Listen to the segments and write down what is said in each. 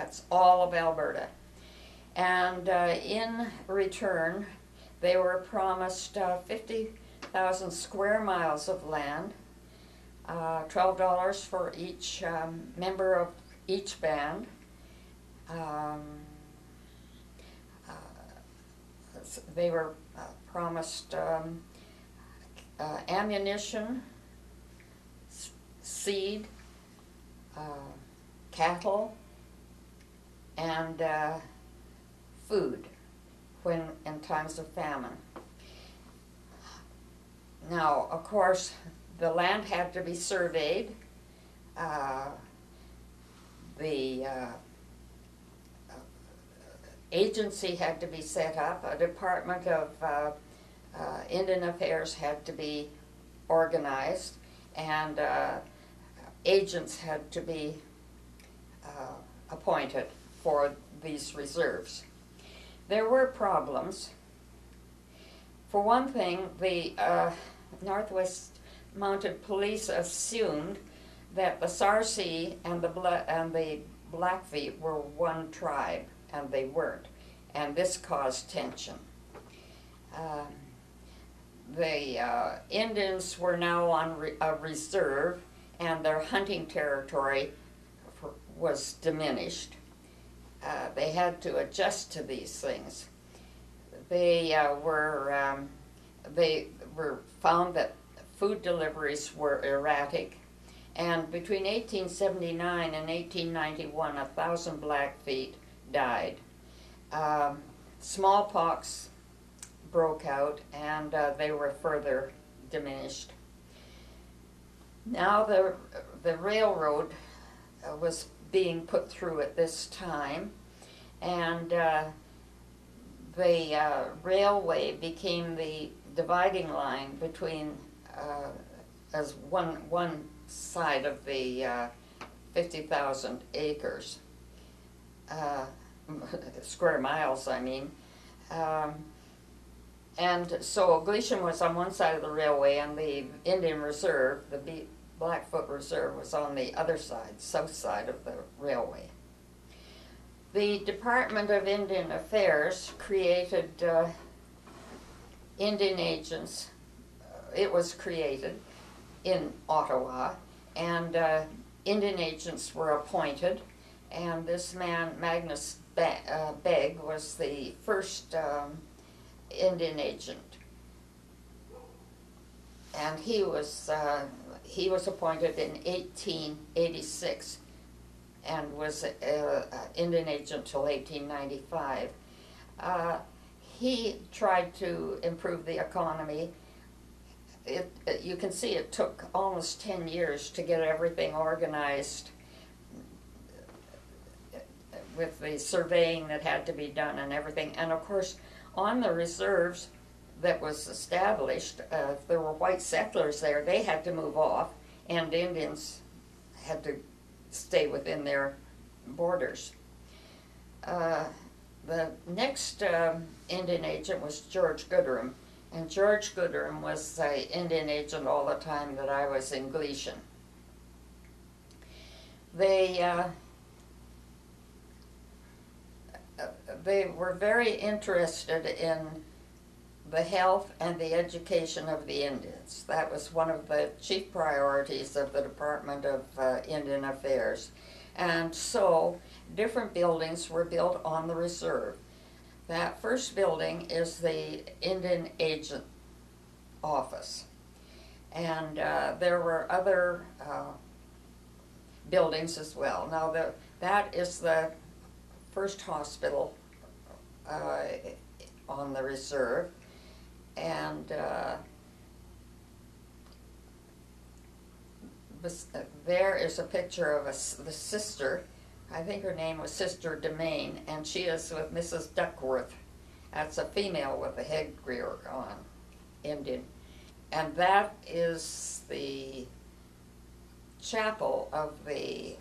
That's all of Alberta. And in return, they were promised 50,000 square miles of land, $12 for each member of each band. They were promised ammunition, seed, cattle, and food when in times of famine. Now, of course, the land had to be surveyed. The agency had to be set up. A Department of Indian Affairs had to be organized, and agents had to be appointed for these reserves. There were problems. For one thing, the Northwest Mounted Police assumed that the Sarcee and the Blackfeet were one tribe, and they weren't, and this caused tension. The Indians were now on a reserve, and their hunting territory was diminished. They had to adjust to these things. They were found that food deliveries were erratic, and between 1879 and 1891, 1,000 Blackfeet died. Smallpox broke out, and they were further diminished. Now the railroad was being put through at this time, and the railway became the dividing line between as one side of the 50,000 acres, square miles, I mean. And so Gleason was on one side of the railway, and the Indian Reserve, the Blackfoot Reserve, was on the other side, south side of the railway. The Department of Indian Affairs created Indian agents. It was created in Ottawa, and Indian agents were appointed, and this man, Magnus Begg, was the first Indian agent, and he was appointed in 1886 and was Indian agent till 1895. He tried to improve the economy. You can see it took almost 10 years to get everything organized with the surveying that had to be done and everything. And of course, on the reserves that was established, if there were white settlers there, they had to move off, and Indians had to stay within their borders. The next Indian agent was George Gooderham, and George Gooderham was the Indian agent all the time that I was in Gleason. They were very interested in the health and the education of the Indians. That was one of the chief priorities of the Department of Indian Affairs. And so different buildings were built on the reserve. That first building is the Indian Agent Office. And there were other buildings as well. Now that is the first hospital on the reserve, and there is a picture of the sister. I think her name was Sister Demain, and she is with Mrs. Duckworth. That's a female with a headgear on, Indian. And that is the chapel of the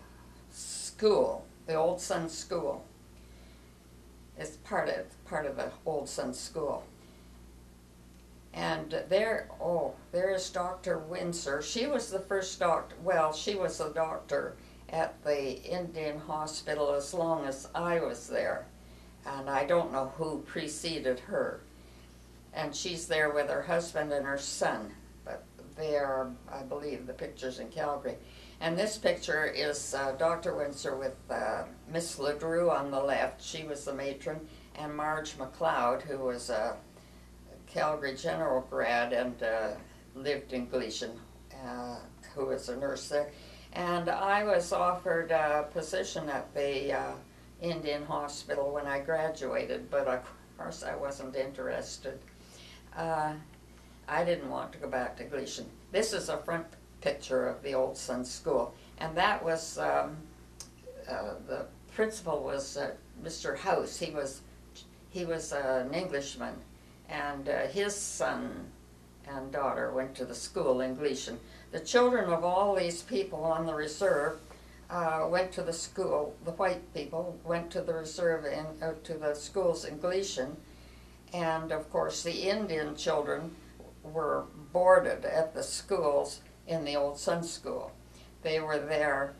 school, the Old Sun School. It's part of the Old Sun School. And there is Dr. Windsor. She was the first doctor, well, she was a doctor at the Indian hospital as long as I was there. And I don't know who preceded her. And she's there with her husband and her son. But they are, I believe, the pictures in Calgary. And this picture is Dr. Windsor with Miss LeDrew on the left. She was the matron. And Marge McLeod, who was a Calgary General grad and lived in Gleason, who was a nurse there. And I was offered a position at the Indian Hospital when I graduated, but of course I wasn't interested. I didn't want to go back to Gleason. This is a front picture of the old Sun School, and that was the principal was Mr. House. He was an Englishman, and his son and daughter went to the school in Gleason. The children of all these people on the reserve went to the school. The white people went to the reserve and to the schools in Gleason, and of course the Indian children were boarded at the schools in the old Sun School. They were there,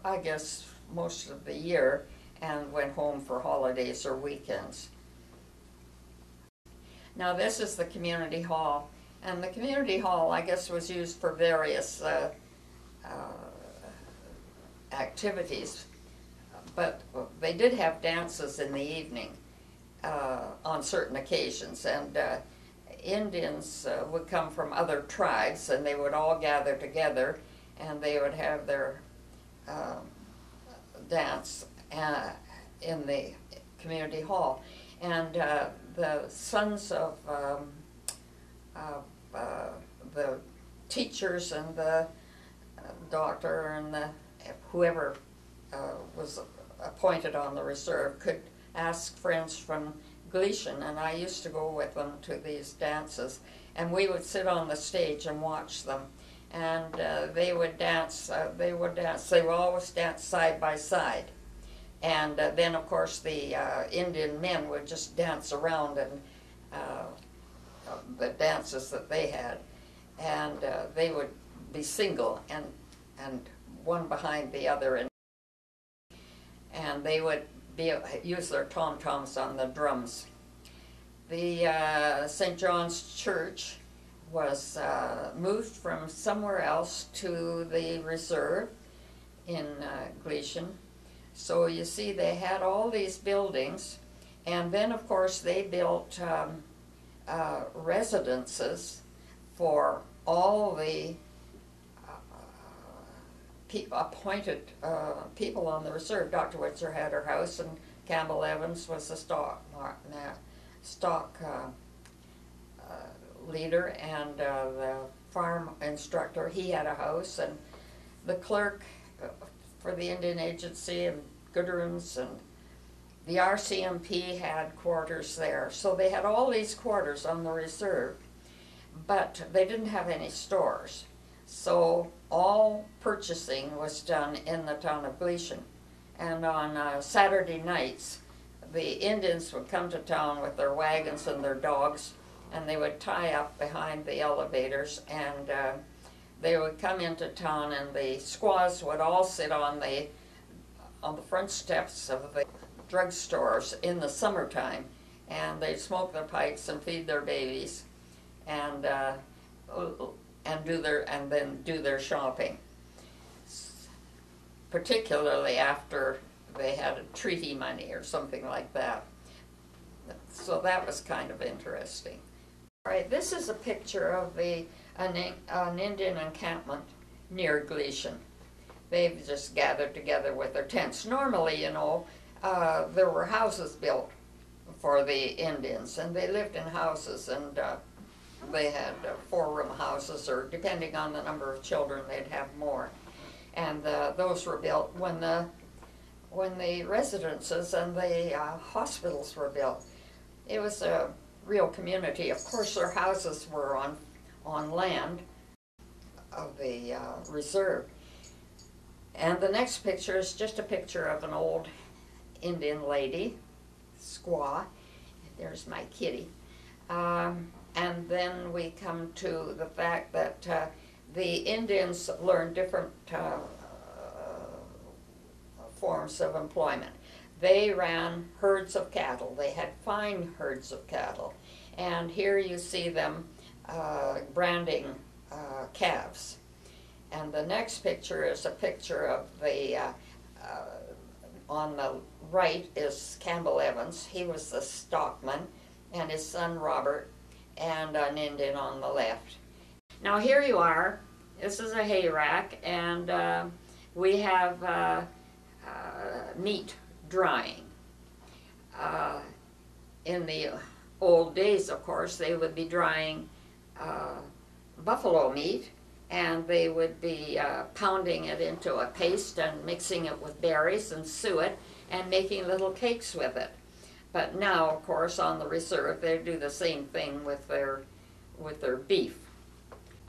I guess, most of the year and went home for holidays or weekends. Now this is the community hall, and the community hall, I guess, was used for various activities, but they did have dances in the evening on certain occasions, and Indians would come from other tribes, and they would all gather together, and they would have their dance in the community hall. And the sons of the teachers and the doctor and whoever was appointed on the reserve could ask friends from Gleason, and I used to go with them to these dances, and we would sit on the stage and watch them, and they would dance. They would always dance side by side, and then of course the Indian men would just dance around and the dances that they had, and they would be single and one behind the other, and they would use their tom-toms on the drums. The St. John's Church was moved from somewhere else to the reserve in Gleason. So you see they had all these buildings, and then of course they built residences for all the appointed people on the reserve. Dr. Windsor had her house, and Campbell Evans was the stock leader, and the farm instructor, he had a house, and the clerk for the Indian Agency and Gooderham's, and the RCMP had quarters there. So they had all these quarters on the reserve, but they didn't have any stores. So all purchasing was done in the town of Gleason. And on Saturday nights, the Indians would come to town with their wagons and their dogs, and they would tie up behind the elevators, and they would come into town, and the squaws would all sit on the front steps of the drugstores in the summertime, and they'd smoke their pipes and feed their babies, and then do their shopping, particularly after they had a treaty money or something like that. So that was kind of interesting. All right, this is a picture of an Indian encampment near Gleason. They've just gathered together with their tents. Normally, you know, there were houses built for the Indians, and they lived in houses, and they had 4-room houses, or depending on the number of children, they'd have more. And those were built when the residences and the hospitals were built. It was a real community. Of course, their houses were on land of the reserve. And the next picture is just a picture of an old Indian lady, squaw. There's my kitty. And then we come to the fact that the Indians learned different forms of employment. They ran herds of cattle. They had fine herds of cattle. And here you see them branding calves. And the next picture is a picture of the, on the right is Campbell Evans. He was the stockman, and his son Robert, and an Indian on the left. Now here you are. This is a hay rack, and we have meat drying. In the old days, of course, they would be drying buffalo meat, and they would be pounding it into a paste and mixing it with berries and suet and making little cakes with it. But now, of course, on the reserve, they do the same thing with their beef.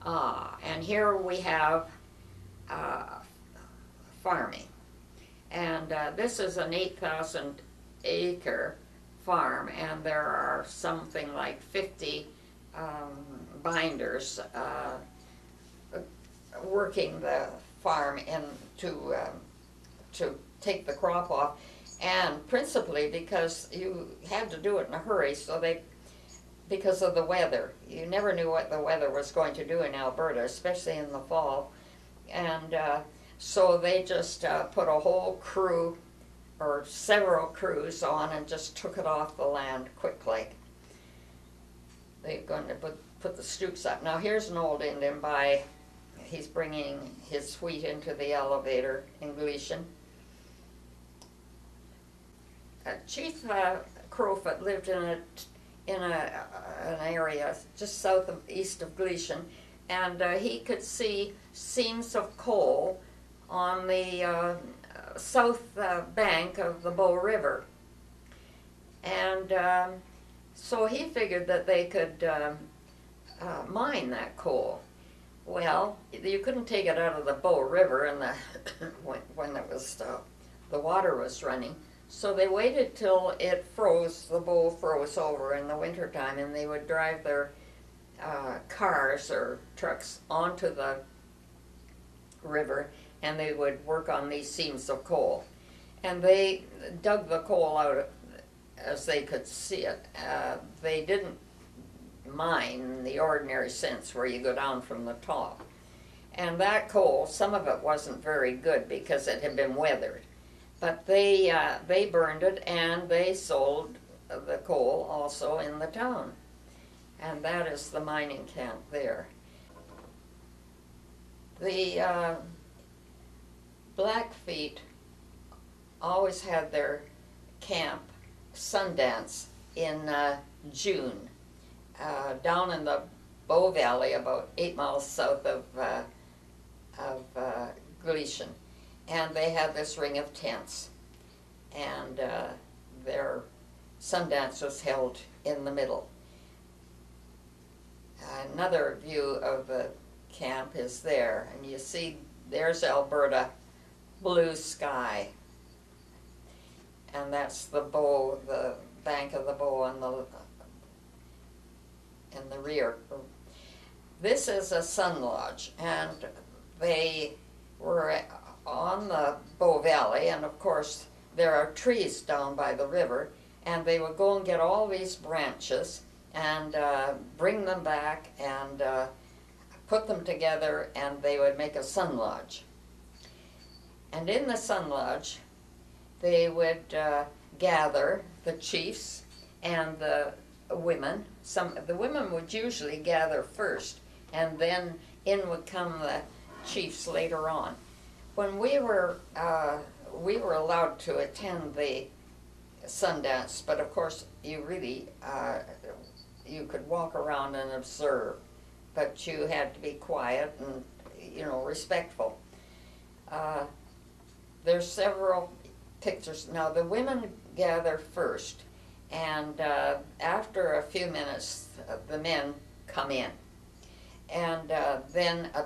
And here we have farming. And this is an 8,000 acre farm, and there are something like 50 binders working the farm to take the crop off, and principally because you had to do it in a hurry, so because of the weather. You never knew what the weather was going to do in Alberta, especially in the fall, and so they just put a whole crew or several crews on and just took it off the land quickly. They're going to put the stoops up. Now here's an old Indian he's bringing his wheat into the elevator in Gleason. Chief Crowfoot lived in an area just east of Gleason, and he could see seams of coal on the south bank of the Bow River. And so he figured that they could mine that coal. Well, you couldn't take it out of the Bow River when it was the water was running. So they waited till it froze, the bowl froze over in the wintertime, and they would drive their cars or trucks onto the river, and they would work on these seams of coal. And they dug the coal out as they could see it. They didn't mine in the ordinary sense where you go down from the top. And that coal, some of it wasn't very good because it had been weathered. But they burned it, and they sold the coal also in the town. And that is the mining camp there. The Blackfeet always had their camp Sundance in June, down in the Bow Valley, about 8 miles south of Gleason. And they had this ring of tents, and their Sundance was held in the middle. Another view of the camp is there, and you see there's Alberta, blue sky, and that's the Bow, the bank of the Bow in the rear. This is a sun lodge, and they were on the Bow Valley, and of course there are trees down by the river, and they would go and get all these branches and bring them back and put them together, and they would make a sun lodge. And in the sun lodge they would gather the chiefs and the women. The women would usually gather first, and then in would come the chiefs later on. When we were allowed to attend the Sundance, but of course you really you could walk around and observe, but you had to be quiet and, you know, respectful. There's several pictures. Now the women gather first, and after a few minutes the men come in, and then a